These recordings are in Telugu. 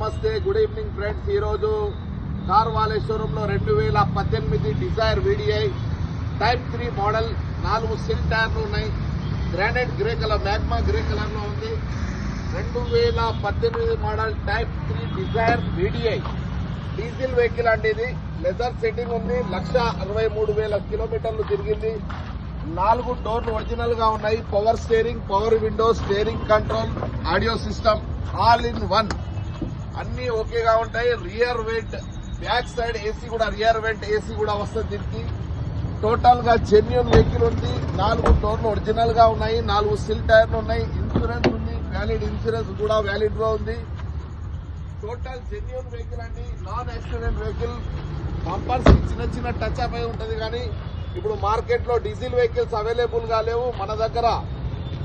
నమస్తే, గుడ్ ఈవినింగ్ ఫ్రెండ్స్. ఈరోజు కార్ వాలే షోరూంలో 2018 డిజైర్ VDI టైప్ 3 మోడల్ 4 సిల్ టైర్లు ఉన్నాయి. Granite grey colour, magma grey colour లో ఉంది. 2018 model type 3 Dzire VDI diesel vehicle అండి. ఇది లెదర్ సెట్టింగ్ ఉంది. 1,63,000 కిలోమీటర్లు తిరిగింది. 4 డోర్లు ఒరిజినల్ గా ఉన్నాయి. Power steering, power window, steering control, audio system all in one అన్ని ఓకేగా ఉంటాయి. Rear vent, back side AC కూడా, రియర్ వెంట్ ఏసీ కూడా వస్తుంది. దీనికి టోటల్ గా జెన్యూన్ వెహికల్ ఉంది. 4 డోర్లు ఒరిజినల్ గా ఉన్నాయి. 4 సిల్ టైర్లు ఉన్నాయి. ఇన్సూరెన్స్ ఉంది, వ్యాలిడ్ ఇన్సూరెన్స్ కూడా వ్యాలిడ్ లో ఉంది. టోటల్ జెన్యూన్ వెహికల్ అండి, నాన్ యాక్సిడెంట్ వెహికల్. బంపర్స్ చిన్న చిన్న టచ్ అప్ అయి ఉంటది. కానీ ఇప్పుడు మార్కెట్ లో డీజిల్ వెహికల్స్ అవైలబుల్ గా లేవు. మన దగ్గర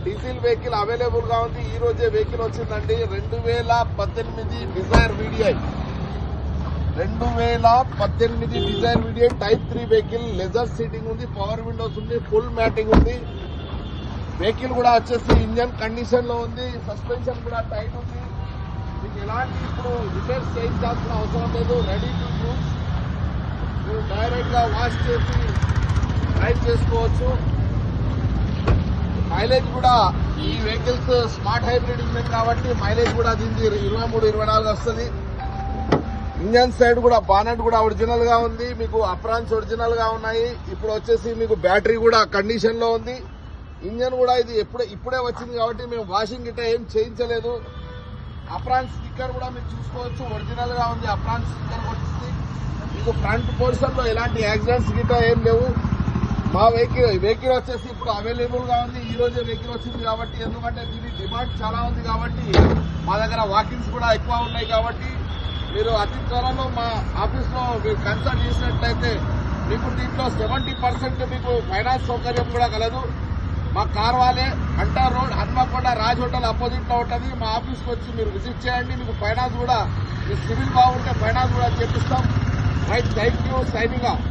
డీజిల్ వెహికల్ అవైలబుల్ గా ఉంది. ఈ రోజే వెహికల్ వచ్చిందండి. 2018 Dzire VDI 2018 Dzire VDI type 3 vehicle. Leather seating ఉంది, పవర్ విండోస్ ఉంది, ఫుల్ మ్యాటింగ్ ఉంది. వెహికల్ కూడా వచ్చేసి ఇంజన్ కండిషన్ లో ఉంది. సస్పెన్షన్ కూడా టైట్ ఉంది. మీకు ఎలాంటి ఇప్పుడు రిపేర్ చేయించాల్సిన అవసరం లేదు. Ready to use. మీరు డైరెక్ట్ గా వాష్ చేసి డ్రైవ్ చేసుకోవచ్చు. మైలేజ్ కూడా ఈ వెహికల్స్ స్మార్ట్ హైబ్రిడ్ ఇంజన్ కాబట్టి మైలేజ్ కూడా దీనికి 23-24 వస్తుంది. ఇంజన్ సైడ్ కూడా బానెట్ కూడా ఒరిజినల్ గా ఉంది. మీకు అప్రాన్స్ ఒరిజినల్ గా ఉన్నాయి. ఇప్పుడు వచ్చేసి మీకు బ్యాటరీ కూడా కండిషన్ లో ఉంది. ఇంజన్ కూడా ఇది ఇప్పుడే వచ్చింది కాబట్టి మేము వాషింగ్ గిట్ట ఏం చేయించలేదు. అప్రాన్స్ స్టిక్కర్ కూడా మీరు చూసుకోవచ్చు, ఒరిజినల్ గా ఉంది. అప్రాన్స్ స్టిక్కర్ వచ్చింది. మీకు ఫ్రంట్ పోర్షన్ లో ఎలాంటి యాక్సిడెంట్స్ గిట్ట ఏం లేవు. మా వెహికల్ వచ్చేసి ఇప్పుడు అవైలబుల్ గా ఉంది. ఈ రోజే వెహికల్ వచ్చింది కాబట్టి, ఎందుకంటే దీని డిమాండ్ చాలా ఉంది కాబట్టి, మా దగ్గర వాకింగ్స్ కూడా ఎక్కువ ఉన్నాయి కాబట్టి, మీరు అతి త్వరలో మా ఆఫీస్ లో మీరు కన్సల్ట్ చేసినట్లయితే మీకు దీంట్లో 70% మీకు ఫైనాన్స్ సౌకర్యం కూడా కలదు. మా కార్ వాలే అంటర్ road, Hanamkonda Raj hotel opposite లో ఉంటుంది. మా ఆఫీస్కి వచ్చి మీరు విజిట్ చేయండి. మీకు ఫైనాన్స్ కూడా, మీ సివిల్ బాగుంటే ఫైనాన్స్ కూడా చేపిస్తాం. Right, thank you, signing off.